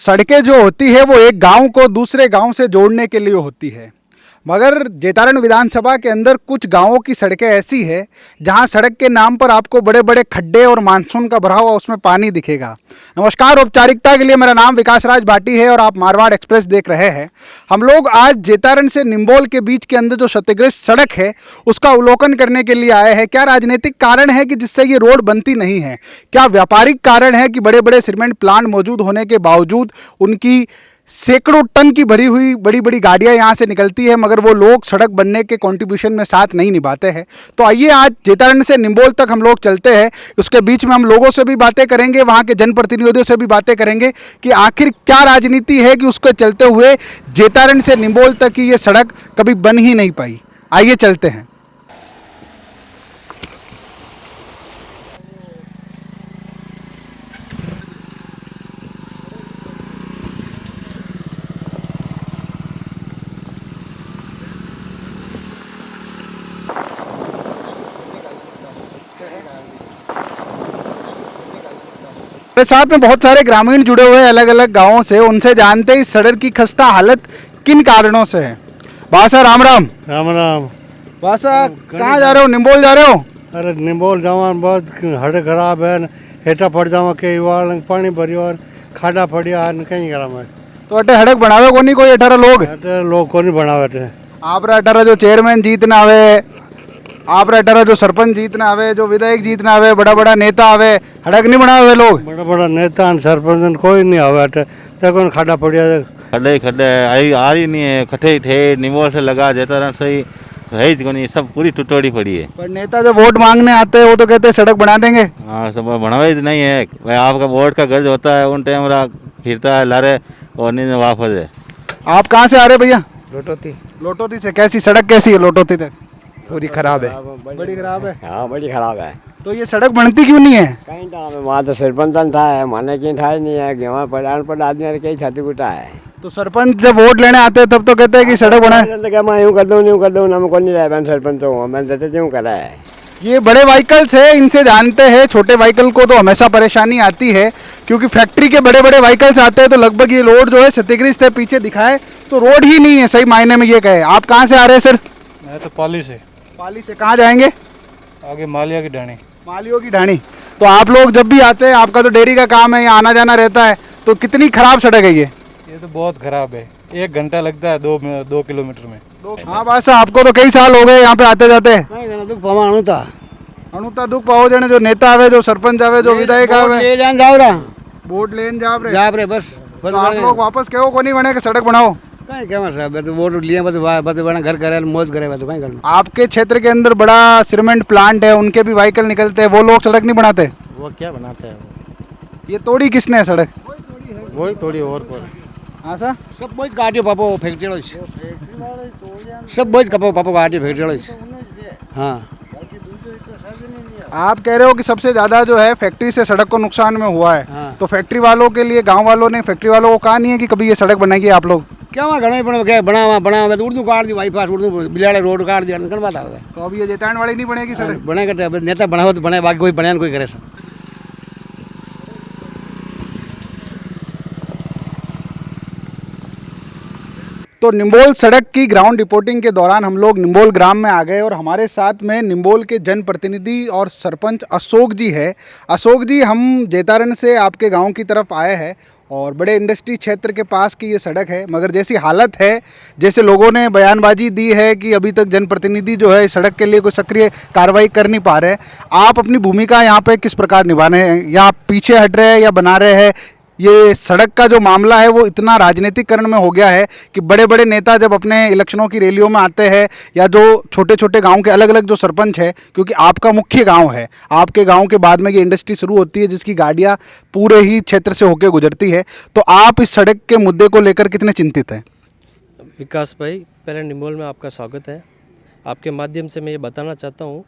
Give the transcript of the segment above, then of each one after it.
सड़कें जो होती है वो एक गांव को दूसरे गांव से जोड़ने के लिए होती है, मगर जैतारण विधानसभा के अंदर कुछ गांवों की सड़कें ऐसी है जहां सड़क के नाम पर आपको बड़े बड़े खड्डे और मानसून का भरा हुआ उसमें पानी दिखेगा। नमस्कार, औपचारिकता के लिए मेरा नाम विकास राज भाटी है और आप मारवाड़ एक्सप्रेस देख रहे हैं। हम लोग आज जैतारण से निम्बोल के बीच के अंदर जो क्षतिग्रस्त सड़क है उसका अवलोकन करने के लिए आए हैं। क्या राजनीतिक कारण है कि जिससे ये रोड बनती नहीं है? क्या व्यापारिक कारण है कि बड़े बड़े सीमेंट प्लांट मौजूद होने के बावजूद उनकी सैकड़ों टन की भरी हुई बड़ी बड़ी गाड़ियां यहां से निकलती है मगर वो लोग सड़क बनने के कंट्रीब्यूशन में साथ नहीं निभाते हैं? तो आइए आज जैतारण से निम्बोल तक हम लोग चलते हैं। उसके बीच में हम लोगों से भी बातें करेंगे, वहां के जनप्रतिनिधियों से भी बातें करेंगे कि आखिर क्या राजनीति है कि उसके चलते हुए जैतारण से निम्बोल तक की ये सड़क कभी बन ही नहीं पाई। आइए चलते हैं। मेरे साथ में बहुत सारे ग्रामीण जुड़े हुए हैं अलग अलग गांवों से, उनसे जानते हैं इस सड़क की खस्ता हालत किन कारणों से है। बासा राम राम। राम राम। बासा कहाँ जा रहे हो? निम्बोल जा रहे हो? अरे निम्बोल जावा बहुत हड़ खराब है, हेठा पड़ जावा कई बार पानी भरियो और खाड़ा पड़िया कहीं करा मैं तो अटे हड़क बनावे को नहीं कोई 18 लोग? लोग को नहीं बनावे। आप 18 जो चेयरमैन जीतना आवे, आप 18 जो सरपंच जीतना आवे, जो विधायक जीतना आवे, बड़ा बड़ा नेता आवे, हड़क नहीं बनावे लोग? बड़ा बड़ा नेता सरपंच कोई नहीं आवे तक खाड़ा पड़िया खड्डे खड्डे आ रही नहीं है, कठे ठे निम्बोल से लगा जैतारण सही है ही नहीं, सब पूरी टुटोड़ी पड़ी है। पर नेता जब वोट मांगने आते हैं वो तो कहते हैं सड़क बना देंगे। हाँ, सब बनावे ही नहीं है भाई। आपका वोट का गर्ज होता है उन टाइम फिरता है लारे और नहीं वापस है। आप कहाँ से आ रहे भैया? लोटोती। लोटोती से। कैसी सड़क कैसी है लोटोती तक? पूरी खराब है। बड़ी खराब है। हाँ, बड़ी खराब है। तो ये सड़क बनती क्यों नहीं है? कहीं तो वहाँ तो सरपंच था है, माने कहीं था ही नहीं है, गेहूँ पर आदमी कहीं छाती कुटा है। तो सरपंच जब वोट लेने आते हैं तब तो कहते हैं कि सड़क बनाए। तो मैं यूँ कर दूँ यूँ कर दूँ, मैं कौन नहीं रहा, मैं सरपंच हूँ, मैं देते यूँ करा है। ये बड़े व्हीकल्स है, इनसे जानते हैं। छोटे व्हीकल को तो हमेशा परेशानी आती है क्योंकि फैक्ट्री के बड़े बड़े व्हीकल्स आते हैं तो लगभग ये रोड जो है क्षतिग्रस्त है। पीछे दिखाए तो रोड ही नहीं है सही मायने में। ये कहे आप कहाँ से आ रहे हैं सर? मैं तो पाली से। पाली से कहाँ जाएंगे? आगे मालिया की ढाणी। मालियों की ढाणी। तो आप लोग जब भी आते हैं, आपका तो डेयरी का काम है, यहाँ आना जाना रहता है, तो कितनी खराब सड़क है ये तो बहुत खराब है, 1 घंटा लगता है 2 किलोमीटर में। हाँ बात, आपको तो कई साल हो गए यहाँ पे आते जाते? दुख पावा अनुता दुख पाओ जने, जो नेता आवे, जो सरपंच आवे, जो विधायक आवे, वोट लेन जाब रहे बस तो आप लोग वापस कहो को नहीं बने कि सड़क बनाओ? कहीं क्या साहब, तो वोट लिए बस बना घर करे मौज करे तो कहीं कर। आपके क्षेत्र के अंदर बड़ा सीमेंट प्लांट है, उनके भी व्हीकल निकलते हैं, वो लोग सड़क नहीं बनाते? वो क्या बनाते हैं? ये तोड़ी किसने है सड़क? वही थोड़ी और हाँ सर, सब बोझ काटियो पापो फैक्ट्री, सब बोझ कपो पापो काटियो फैक्ट्री। हाँ, आप कह रहे हो कि सबसे ज्यादा जो है फैक्ट्री से सड़क को नुकसान में हुआ है। हाँ। तो फैक्ट्री वालों के लिए गांव वालों ने फैक्ट्री वालों को कहा नहीं है कि कभी ये सड़क बनाएगी आप लोग? क्या वहाँ घना बना तो उर्दू काट दी, बाईपास उर्दू बिलाड़े रोड काट दिया, कौन बात है? तो अब ये जैतारण वाली नहीं बनेगी सड़क? बने करते नेता बनाओ तो बने, बाकी कोई बने कोई करे। तो निम्बोल सड़क की ग्राउंड रिपोर्टिंग के दौरान हम लोग निम्बोल ग्राम में आ गए और हमारे साथ में निम्बोल के जनप्रतिनिधि और सरपंच अशोक जी है। अशोक जी, हम जैतारण से आपके गांव की तरफ आए हैं और बड़े इंडस्ट्री क्षेत्र के पास की ये सड़क है, मगर जैसी हालत है, जैसे लोगों ने बयानबाजी दी है कि अभी तक जनप्रतिनिधि जो है इस सड़क के लिए कोई सक्रिय कार्रवाई कर नहीं पा रहे। आप अपनी भूमिका यहाँ पे किस प्रकार निभा रहे हैं? या आप पीछे हट रहे हैं या बना रहे हैं? ये सड़क का जो मामला है वो इतना राजनीतिकरण में हो गया है कि बड़े बड़े नेता जब अपने इलेक्शनों की रैलियों में आते हैं या जो छोटे छोटे गांव के अलग अलग जो सरपंच है, क्योंकि आपका मुख्य गांव है, आपके गांव के बाद में ये इंडस्ट्री शुरू होती है जिसकी गाड़ियां पूरे ही क्षेत्र से होकर गुजरती है, तो आप इस सड़क के मुद्दे को लेकर कितने चिंतित हैं? विकास भाई, पहले निम्बोल में आपका स्वागत है। आपके माध्यम से मैं ये बताना चाहता हूँ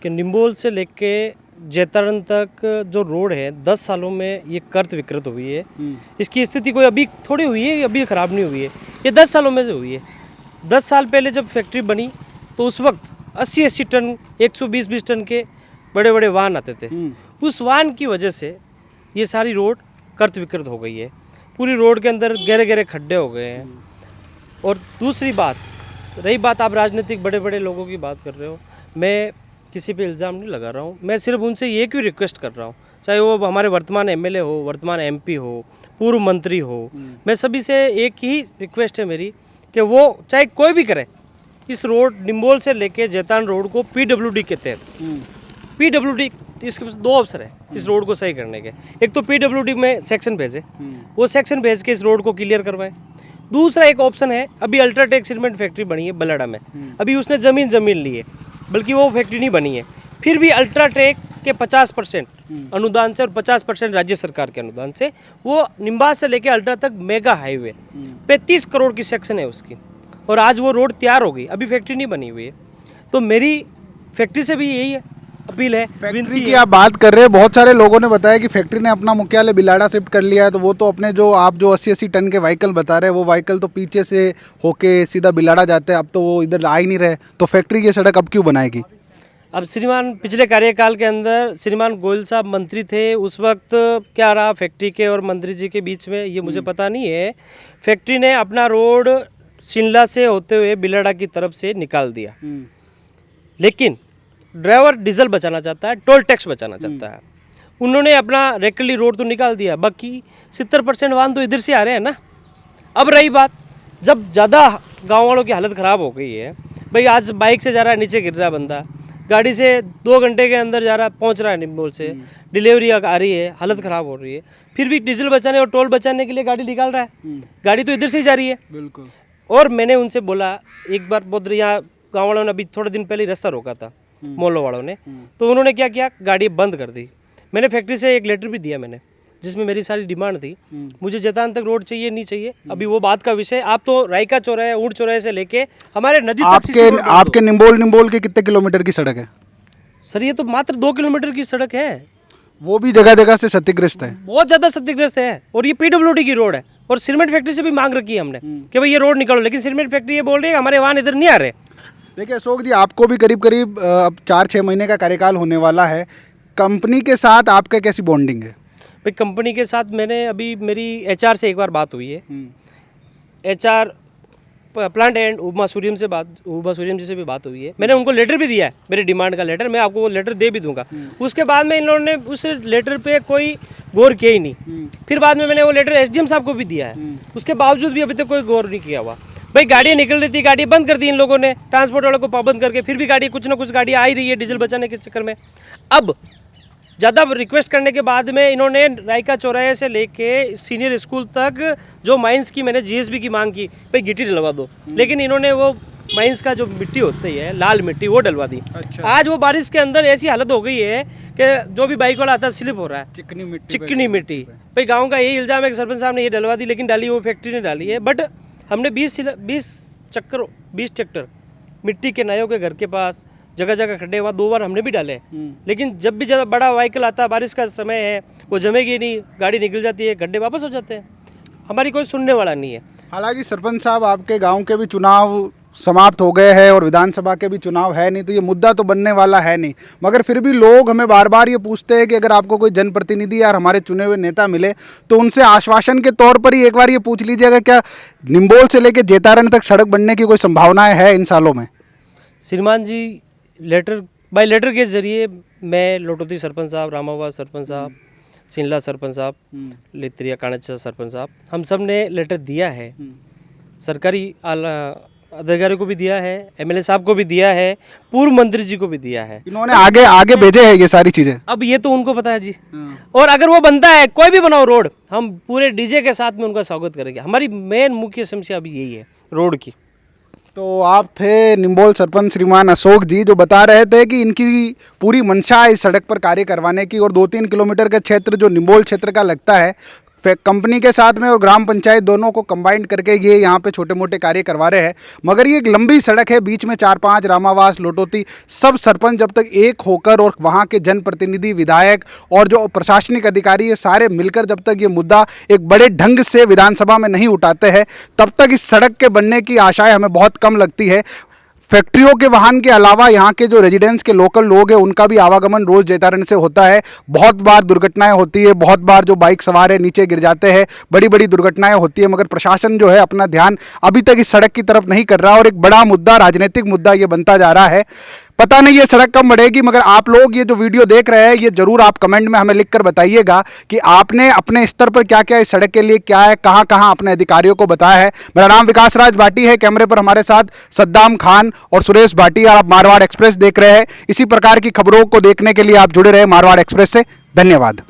कि निम्बोल से लेके जैतारण तक जो रोड है 10 सालों में ये कर्त विकृत हुई है। इसकी स्थिति कोई अभी थोड़ी हुई है, अभी ख़राब नहीं हुई है, ये 10 सालों में जो हुई है। 10 साल पहले जब फैक्ट्री बनी तो उस वक्त 80-80 टन 120-20 टन के बड़े बड़े वाहन आते थे। उस वाहन की वजह से ये सारी रोड कर्त विकृत हो गई है। पूरी रोड के अंदर गहरे गहरे खड्डे हो गए हैं। और दूसरी बात, रही बात आप राजनीतिक बड़े बड़े लोगों की बात कर रहे हो, मैं किसी पे इल्ज़ाम नहीं लगा रहा हूँ, मैं सिर्फ उनसे ये क्यों रिक्वेस्ट कर रहा हूँ, चाहे वो हमारे वर्तमान एमएलए हो, वर्तमान एमपी हो, पूर्व मंत्री हो, मैं सभी से एक ही रिक्वेस्ट है मेरी कि वो चाहे कोई भी करे, इस रोड निम्बोल से लेके जैतान रोड को पीडब्ल्यूडी के तहत, पीडब्ल्यूडी इसके दो अवसर है इस रोड को सही करने के। एक तो पीडब्ल्यूडी में सेक्शन भेजे, वो सेक्शन भेज के इस रोड को क्लियर करवाए। दूसरा एक ऑप्शन है, अभी अल्ट्राटेक सीमेंट फैक्ट्री बनी है बल्लाड़ा में, अभी उसने ज़मीन ली है, बल्कि वो फैक्ट्री नहीं बनी है, फिर भी अल्ट्राटेक के 50% अनुदान से और 50% राज्य सरकार के अनुदान से वो निम्बास से लेके अल्ट्रा तक मेगा हाईवे 35 करोड़ की सेक्शन है उसकी, और आज वो रोड तैयार हो गई, अभी फैक्ट्री नहीं बनी हुई है। तो मेरी फैक्ट्री से भी यही है अपील है, फैक्ट्री की आप बात कर रहे हैं, बहुत सारे लोगों ने बताया कि फैक्ट्री ने अपना मुख्यालय बिलाड़ा शिफ्ट कर लिया है, तो वो तो अपने जो आप जो 80-80 टन के व्हीकल बता रहे हैं, वो व्हीकल तो पीछे से होके सीधा बिलाड़ा जाते हैं, अब तो वो इधर आ ही नहीं रहे, तो फैक्ट्री की सड़क अब क्यों बनाएगी? अब श्रीमान पिछले कार्यकाल के अंदर श्रीमान गोयल साहब मंत्री थे, उस वक्त क्या रहा फैक्ट्री के और मंत्री जी के बीच में ये मुझे पता नहीं है। फैक्ट्री ने अपना रोड शिमला से होते हुए बिलाड़ा की तरफ से निकाल दिया, लेकिन ड्राइवर डीजल बचाना चाहता है, टोल टैक्स बचाना चाहता है, उन्होंने अपना रेकली रोड तो निकाल दिया, बाकी 70% वाहन तो इधर से आ रहे हैं ना। अब रही बात, जब ज़्यादा गाँव वालों की हालत ख़राब हो गई है, भाई आज बाइक से जा रहा है, नीचे गिर रहा है बंदा, गाड़ी से 2 घंटे के अंदर जा रहा पहुंच रहा है निम्बोल से, डिलीवरी आ रही है, हालत ख़राब हो रही है, फिर भी डीजल बचाने और टोल बचाने के लिए गाड़ी निकाल रहा है, गाड़ी तो इधर से ही जा रही है। बिल्कुल। और मैंने उनसे बोला एक बार, बहुत यहाँ गाँव वालों ने अभी थोड़े दिन पहले रास्ता रोका था मोहल्लों वालों ने, तो उन्होंने क्या किया, गाड़ी बंद कर दी। मैंने फैक्ट्री से एक लेटर भी दिया मैंने, जिसमें मेरी सारी डिमांड थी, मुझे जैतान तक रोड चाहिए नहीं चाहिए, अभी वो बात का विषय, आप तो रायका चौराहे ऊँट चौराहे से लेके हमारे नदी तक आपके निम्बोल के कितने किलोमीटर की सड़क है? सर ये तो मात्र 2 किलोमीटर की सड़क है, वो भी जगह जगह से क्षतिग्रस्त है, बहुत ज़्यादा क्षतिग्रस्त है, और ये पीडब्ल्यूडी की रोड है, और सीमेंट फैक्ट्री से भी मांग रखी है हमने कि भाई ये रोड निकालो, लेकिन सीमेंट फैक्ट्री ये बोल रही है हमारे वाहन इधर नहीं आ रहे। देखिए अशोक जी, आपको भी करीब करीब अब 4-6 महीने का कार्यकाल होने वाला है, कंपनी के साथ आपका कैसी बॉन्डिंग है? भाई कंपनी के साथ मैंने अभी मेरी एचआर से एक बार बात हुई है, HR plant and Uma Suryam ji से भी बात हुई है, मैंने उनको लेटर भी दिया है, मेरी डिमांड का लेटर, मैं आपको वो लेटर दे भी दूंगा। उसके बाद में इन्होंने उस लेटर पे कोई गौर किया ही नहीं, फिर बाद में मैंने वो लेटर एसडीएम साहब को भी दिया है, उसके बावजूद भी अभी तक कोई गौर नहीं किया हुआ। भाई गाड़ियाँ निकल रही थी, गाड़ी बंद कर दी इन लोगों ने, ट्रांसपोर्ट वालों को पाबंद करके, फिर भी गाड़ी कुछ ना कुछ गाड़ी आ ही रही है डीजल बचाने के चक्कर में। अब ज़्यादा रिक्वेस्ट करने के बाद में इन्होंने रायका चौराहे से लेके सीनियर स्कूल तक जो माइंस की मैंने जीएसबी की मांग की, भाई गिट्टी डलवा दो, लेकिन इन्होंने वो माइंस का जो मिट्टी होती है लाल मिट्टी वो डलवा दी। अच्छा। आज वो बारिश के अंदर ऐसी हालत हो गई है कि जो भी बाइक वाला आता है स्लिप हो रहा है, चिकनी मिट्टी। भाई गाँव का यही इल्ज़ाम है कि सरपंच साहब ने ये डलवा दी, लेकिन डाली वो फैक्ट्री ने डाली है। बट हमने 20 ट्रैक्टर मिट्टी के नायों के घर के पास जगह जगह खड्डे, वहाँ 2 बार हमने भी डाले, लेकिन जब भी ज़्यादा बड़ा व्हीकल आता है, बारिश का समय है, वो जमेगी नहीं, गाड़ी निकल जाती है, गड्ढे वापस हो जाते हैं, हमारी कोई सुनने वाला नहीं है। हालांकि सरपंच साहब आपके गांव के भी चुनाव समाप्त हो गए हैं और विधानसभा के भी चुनाव है नहीं, तो ये मुद्दा तो बनने वाला है नहीं, मगर फिर भी लोग हमें बार बार ये पूछते हैं कि अगर आपको कोई जनप्रतिनिधि या हमारे चुने हुए नेता मिले तो उनसे आश्वासन के तौर पर ही एक बार ये पूछ लीजिएगा, क्या निम्बोल से लेकर जेतारण तक सड़क बनने की कोई संभावनाएं है इन सालों में? श्रीमान जी, बाई लेटर के जरिए मैं लोटोती सरपंच साहब, रामाबाद सरपंच साहब, सिंगला सरपंच साहब, लित्रिया काणचा सरपंच साहब, हम सब ने लेटर दिया है, सरकारी अधिकारी को भी दिया है, एमएलए साहब को भी दिया है, पूर्व मंत्री जी को भी दिया है। इन्होंने आगे भेजे है ये सारी चीजें, अब ये तो उनको पता है जी। और अगर वो बनता है, कोई भी बनाओ रोड, हम पूरे डीजे के साथ में उनका स्वागत करेंगे। हमारी मेन मुख्य समस्या अभी यही है रोड की। तो आप थे निम्बोल सरपंच श्रीमान अशोक जी, जो बता रहे थे कि इनकी पूरी मंशा है इस सड़क पर कार्य करवाने की, और 2-3 किलोमीटर का क्षेत्र जो निम्बोल क्षेत्र का लगता है, कंपनी के साथ में और ग्राम पंचायत दोनों को कंबाइंड करके ये यहाँ पे छोटे मोटे कार्य करवा रहे हैं। मगर ये एक लंबी सड़क है, बीच में 4-5 रामावास, लोटोती, सब सरपंच जब तक एक होकर और वहाँ के जनप्रतिनिधि, विधायक और जो प्रशासनिक अधिकारी है सारे मिलकर जब तक ये मुद्दा एक बड़े ढंग से विधानसभा में नहीं उठाते हैं, तब तक इस सड़क के बनने की आशाएं हमें बहुत कम लगती है। फैक्ट्रियों के वाहन के अलावा यहाँ के जो रेजिडेंट्स के लोकल लोग हैं उनका भी आवागमन रोज जैतारण से होता है। बहुत बार दुर्घटनाएं होती है, बहुत बार जो बाइक सवार है नीचे गिर जाते हैं, बड़ी बड़ी दुर्घटनाएं होती है, मगर प्रशासन जो है अपना ध्यान अभी तक इस सड़क की तरफ नहीं कर रहा और एक बड़ा मुद्दा, राजनीतिक मुद्दा ये बनता जा रहा है। पता नहीं ये सड़क कब बढ़ेगी, मगर आप लोग ये जो वीडियो देख रहे हैं ये जरूर आप कमेंट में हमें लिखकर बताइएगा कि आपने अपने स्तर पर क्या क्या इस सड़क के लिए क्या है, कहां कहां अपने अधिकारियों को बताया है। मेरा नाम विकास राज भाटी है, कैमरे पर हमारे साथ सद्दाम खान और सुरेश भाटी। आप मारवाड़ एक्सप्रेस देख रहे हैं। इसी प्रकार की खबरों को देखने के लिए आप जुड़े रहे मारवाड़ एक्सप्रेस से। धन्यवाद।